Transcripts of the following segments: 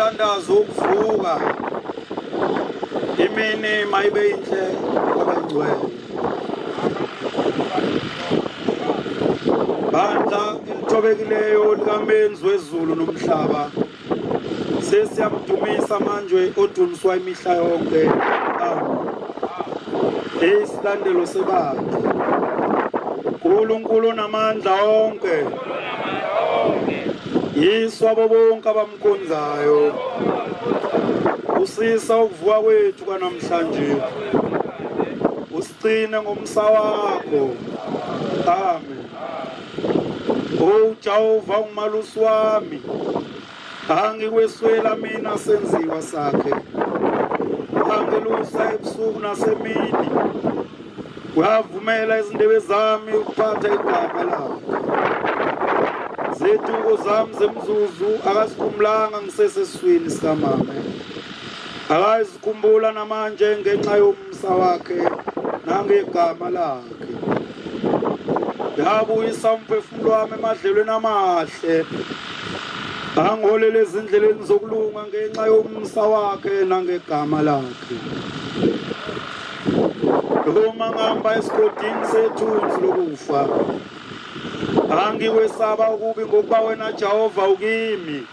umthandazo ukuvuka imini mayibe inhle abangcwele bandla elithobekileyo likamenzi wezulu nomhlaba sesiyamdumisa manje oduniswa imihla yonke isilandelo sebandla uNkulunkulu namandla onke yiswabo bonke abamkhonzayo usisa ukuvuka kwethu kwanamhlanje usigcine ngomsa wakho amen. Jehova ngumalusi wami angikweswela mina senziwa sakhe angelusa ebusuku nasemini uyavumela izindebe zami ukuphatha igama lakho zethuko zami zemzuzu akasikhumulanga ngisesesiswini sikamama akazikhumbula namanje ngenxa yomsa wakhe nangegama lakhe yabuyisa umphefumulo wami emadlelweni amahle angiholele ezindleleni zokulunga ngenxa yomsa wakhe nangegama lakhe noma ngihamba esigodini sethunzi lokufa angikwesaba ukubi ngokuba wena Jehova ukimi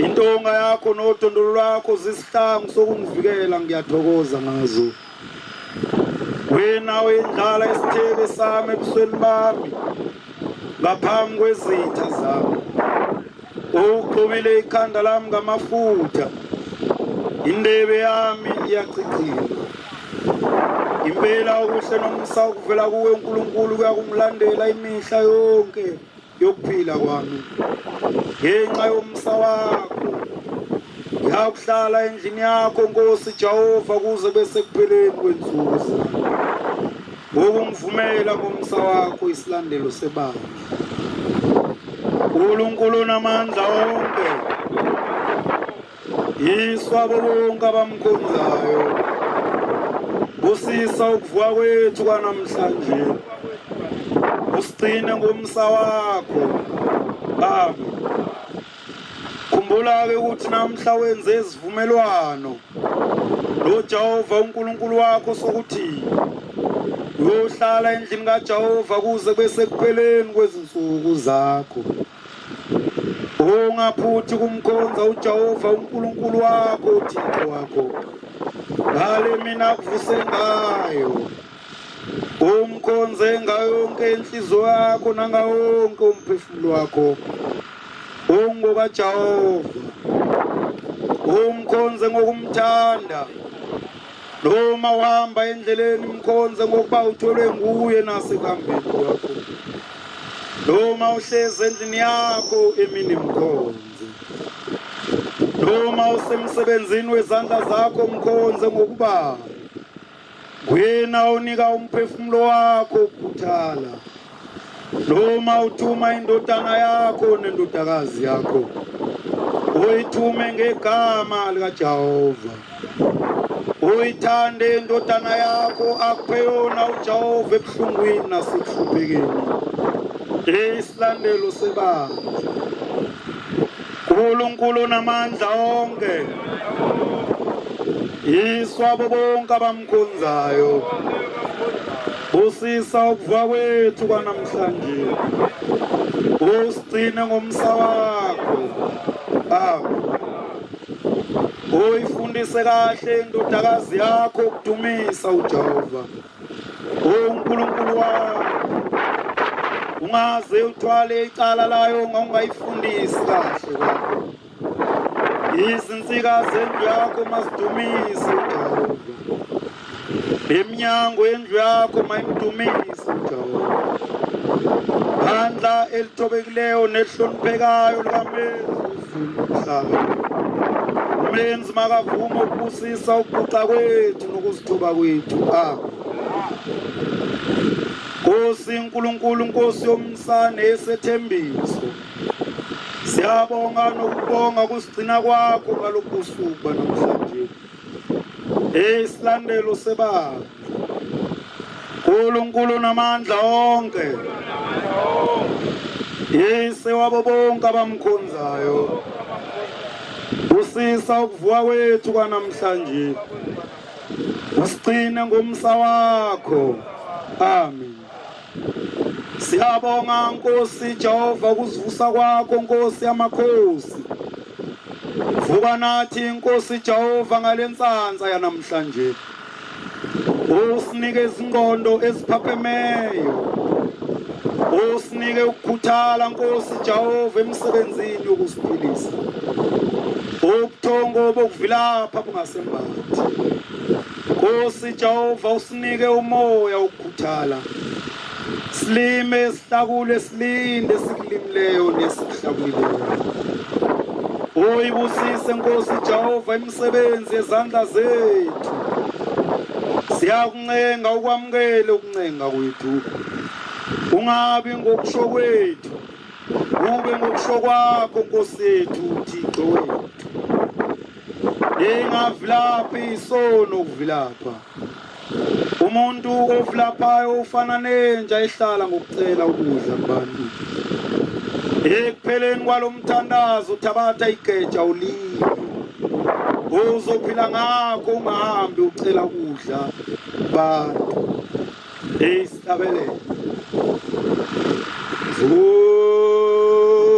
intonga yakho nodondolo lwakho zisihlangu sokungivikela ngiyathokoza ngazo wena wendlala isithebe sami ebusweni bami ngaphambi kwezitha zami ugqobile ikhanda lami ngamafutha indebe yami iyachichila impela okuhle nomsa ukuvela kuwe uNkulunkulu kuyakungilandela imihla yonke yokuphila kwami ngenxa yomsa wakho ngiyakuhlala endlini yakho Nkosi Jehova kuze bese kupheleni kwensuku zami ngokungivumela ngomsa wakho isilandelo sebandla uNkulunkulu namandla onke yiswabo bonke abamkhonzayo usisa ukuvuka kwethu kwanamhlanje usigcine ngomsa wakho amen. Khumbula-ke ukuthi namhla wenze isivumelwano noJehova uNkulunkulu wakho sokuthi uyohlala endlini kaJehova kuze bese kupheleni kwezinsuku zakho ungaphuthi kumkhonza uJehova uNkulunkulu wakho uThixo wakho ngale mina kuvuse ngayo umkhonze ngayo yonke inhliziyo yakho nangayo yonke umphefumulo wakho ungoba Jehova umkhonze ngokumthanda noma uhamba endleleni umkhonze ngokuba utholwe nguye nasekuhambeni kwakho noma uhlezi endlini yakho emini mkhonze noma usemsebenzini wezandla zakho umkhonze ngokuba wena unika umphefumulo wakho ukukhuthala noma uthuma indodana yakho nendodakazi yakho uyithume ngegama likaJehova uyithande indodana yakho akuphe yona uJehova ebuhlungwini nasekuhluphekeni isilandelo sebandla uNkulunkulu namandla onke yiswabo bonke abamkhonzayo usisa ukuvuka kwethu kwanamhlanje usigcine ngomsa wakho amen. Uyifundise kahle indodakazi yakho ukudumisa uJehova uNkulunkulu wakho ungaze uthwale icala layo ungayifundisi kahle kwakho izinsika zendlu yakho mazidumise uJehova eminyango yendlu yakho mayimdumise uJehova bandla elithobekileyo nehloniphekayo likamenzi umhlaba umenzi makavuma ukubusisa ukubuca kwethu nokuzithoba kwethu amen. Nkosi uNkulunkulu Nkosi yomsane esethembiso siyabonga nokubonga kusigcina kwakho ngalokhu usuku namhlanje isilandelo sebandla uNkulunkulu namandla onke yise wabo bonke abamkhonzayo usisa ukuvuka kwethu kwanamhlanje, usigcine ngomsa wakho. Amen. Siyabonga Nkosi Jehova ukuzivusa kwakho, Nkosi yamakhosi. Vuka nathi Nkosi Jehova ngalenhlanza yanamhlanje. Usinike izingqondo eziphaphemayo. Usinike ukukhuthala Nkosi Jehova emsebenzini yokusiphilisa. Ubuthongo bokuvilapha bungasembathi. Nkosi Jehova usinike umoya wokukhuthala. Silime sihlakule silinde sikulimileyo nesikuhlakulileyo. Uyibusise Nkosi Jehova imisebenzi yezandla zethu. Siyakuncenga ukwamukela ukuncenga kwethu. Ungabi ngokusho kwethu, ube ngokusho kwakho Nkosi yethu Thixo wethu. Engavilaphi isono ukuvilapha. Umuntu ovilaphayo ufana nenja ehlala ngokucela ukudla kubantu. Ekupheleni kwalomthandazo uthabatha igeja ulime. Uzophila ngakho ungahambi ucela ukudla kubantu. Sihlabelele. Vukana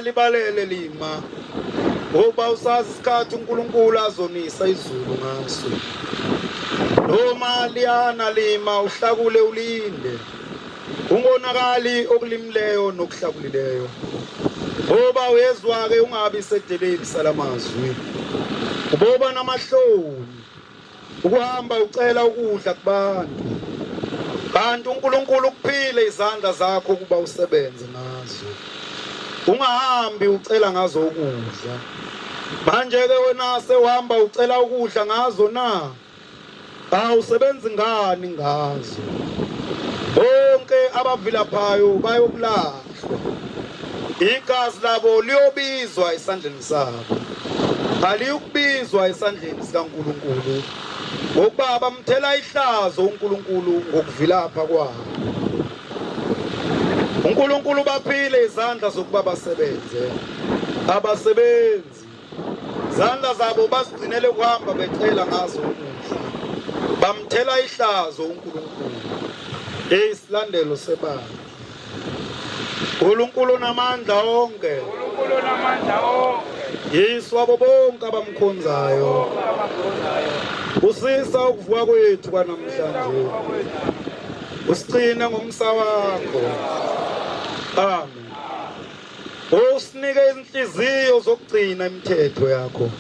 libalele lima ngoba usazi isikhathi uNkulunkulu azonisa izulu ngaso. Noma liyana lima uhlakule ulinde, ungonakali okulimleyo nokuhlakulileyo. Ngoba uyezwa-ke ungabi sedeleni salamazwi, uboba namahloni ukuhamba ucela ukudla kubantu, kanti uNkulunkulu kuphile izandla zakho ukuba usebenze ngazo. Ungahambi ucela ngazo ukudla. Manje-ke wena sewahamba ucela ukudla ngazo na? Awusebenzi ngani ngazo? Bonke abavilaphayo bayokulahlwa, igazi labo liyobizwa esandleni sabo, aliyukubizwa esandleni sikaNkulunkulu, ngokuba bamthela ihlazo uNkulunkulu ngokuvilapha kwabo. uNkulunkulu baphile izandla zokuba basebenze, abasebenzi izandla zabo bazigcinele kuhamba becela ngazo ukudla, bamthela ihlazo uNkulunkulu. Isilandelo sebandla. uNkulunkulu namandla onke, Yesu abo bonke abamkhonzayo, usisa ukuvuka kwethu kwanamhlanje, usigcine ngomsa wakho. Amen. Usinike izinhliziyo zokugcina imithetho yakho,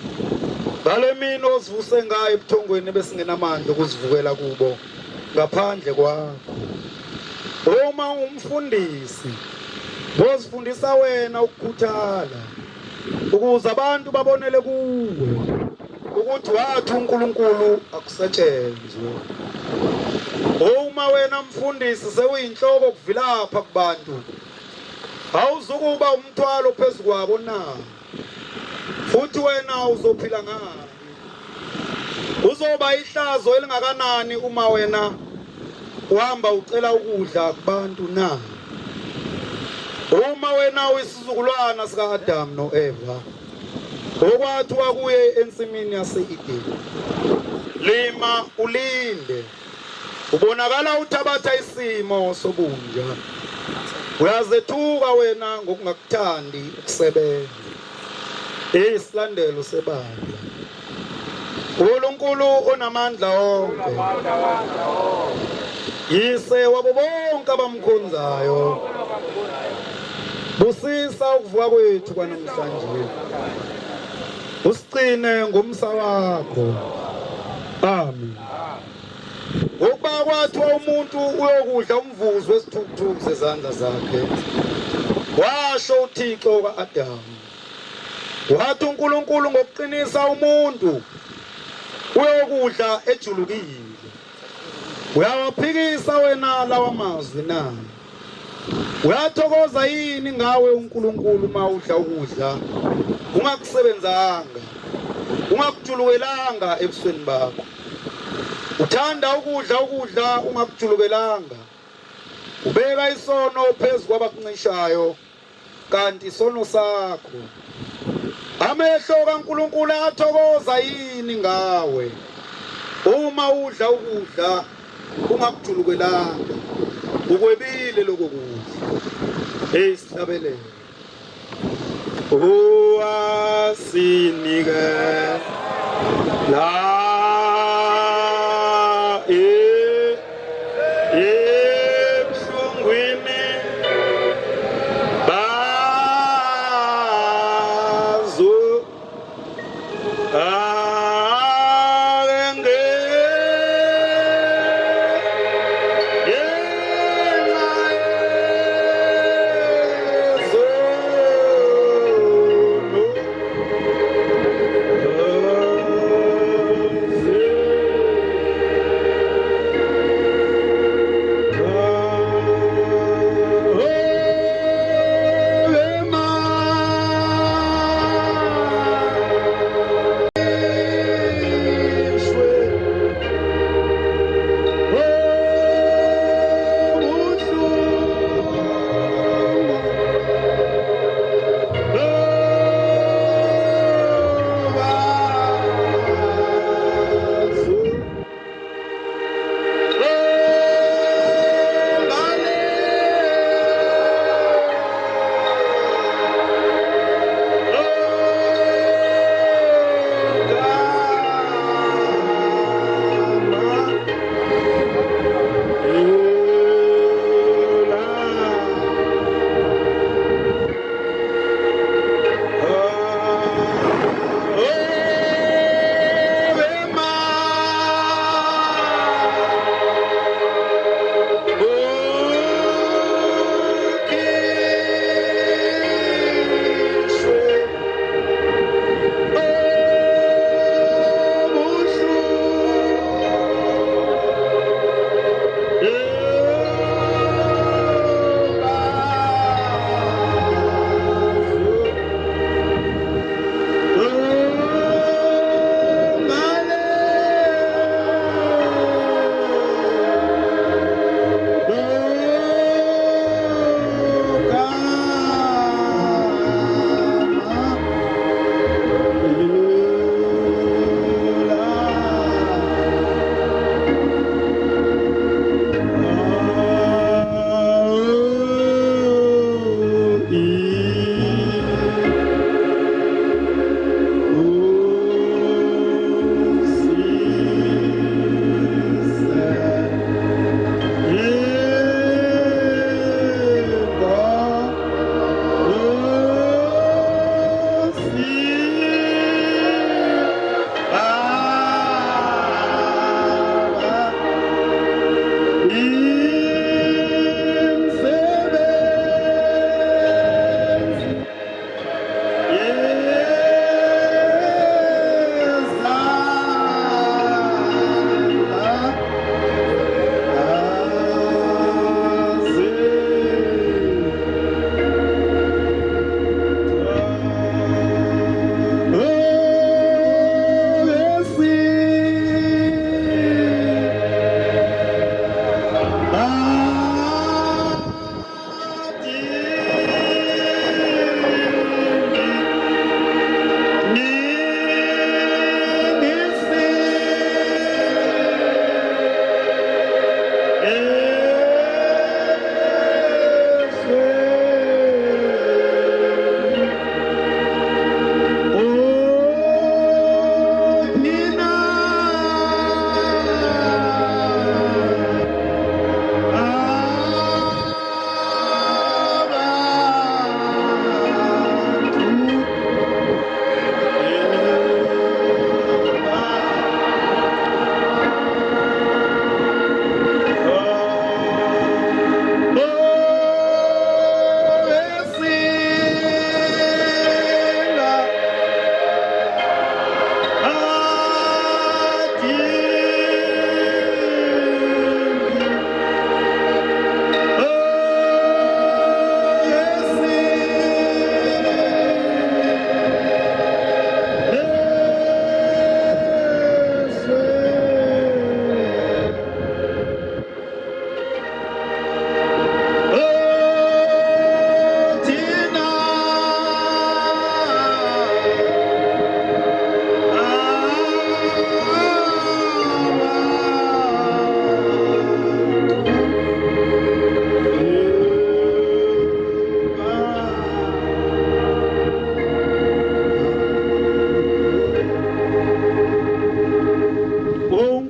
ngale mina ozivuse ngayo ebuthongweni besingenamandla ukuzivukela kubo ngaphandle kwakho. Uma umfundisi bozifundisa wena ukukhuthala, ukuze abantu babonele kuwe ukuthi wathi uNkulunkulu akusetshenzwe. Uma wena mfundisi sewuyinhloko kuvilapha kubantu, awuzukuba umthwalo phezu kwabo na? Futhi wena uzophila ngani? Uzoba ihlazo elingakanani uma wena uhamba ucela ukudla kubantu na? Uma wena uyisizukulwana sika-Adamu no-Eva, okwathiwa kuye ensimini yase-Edeni, lima ulinde, ubonakala uthabatha isimo sobunja, uyazethuka wena ngokungakuthandi ukusebenza. Isilandelo sebandla. uNkulunkulu onamandla onke, Yise wabo bonke abamkhonzayo, busisa ukuvuka kwethu kwanamhlanje, usigcine ngomsa wakho. Amen. Ngokuba kwathiwa umuntu uyokudla umvuzo wesithukuthuku sezandla zakhe, washo uThixo ka-Adamu, wathi uNkulunkulu ngokuqinisa umuntu uyokudla ejulukile. Uyawaphikisa wena lawa mazwi na? Uyathokoza yini ngawe uNkulunkulu uma udla ukudla ungakusebenzanga, ungakujulukelanga ebusweni bakho? Uthanda ukudla ungakujulukelanga, ubeka isono phezu kwabakuncishayo, kanti isono sakho. Amehlo kaNkulunkulu ayathokoza yini ngawe uma udla ukudla ungakujulukelanga, ukwebile lokho kudla. Sihlabelele. Uwasinike la ebuhlungwini bazo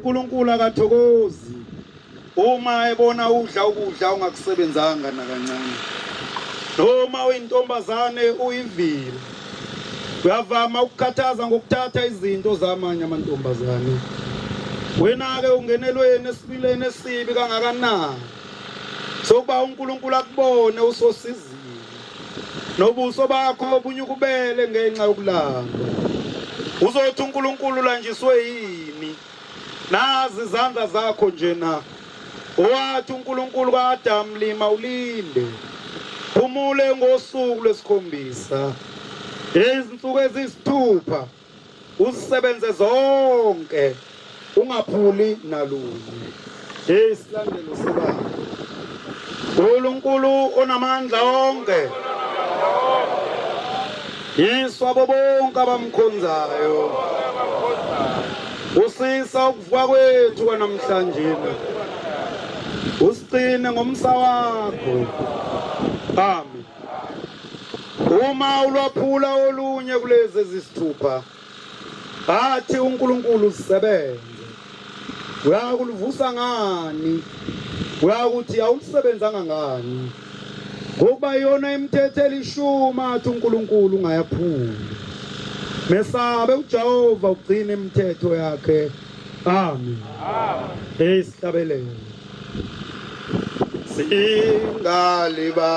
uNkulunkulu akathokozi uma ebona udla ukudla ungakusebenzanga nakancane. Noma uyintombazane uyivile, uyavama ukukhathaza ngokuthatha izinto zamanye amantombazane. Wena-ke ungenelweni esibileni esibi kangakanani sokuba uNkulunkulu akubone usosizile, nobuso bakho bunyukubele ngenxa yokulamba. Uzothi uNkulunkulu ulanjiswe yini? Nazi izandla zakho njena. Owathi uNkulunkulu kaAdamu, lima ulinde, phumule ngosuku lwesikhombisa. Izinsuku eziyisithupha uzisebenze zonke, ungaphuli nalunye. Isilandelo sebandla. uNkulunkulu onamandla onke, yiswa bonke abamkhonzayo, usisa ukuvuka kwethu kwanamhlanje, usigcine ngomsa wakho. Amen. Uma ulwaphula olunye kulezi ezisithupha, athi uNkulunkulu usebenze, uyakuluvusa ngani? Uyakuthi awulisebenzanga ngani? Ngokuba yona imithetho elishuma athi uNkulunkulu ungayaphuli. Mesabe uJehova ugcine imithetho yakhe. Amen. Isihlabelelo. Singaliba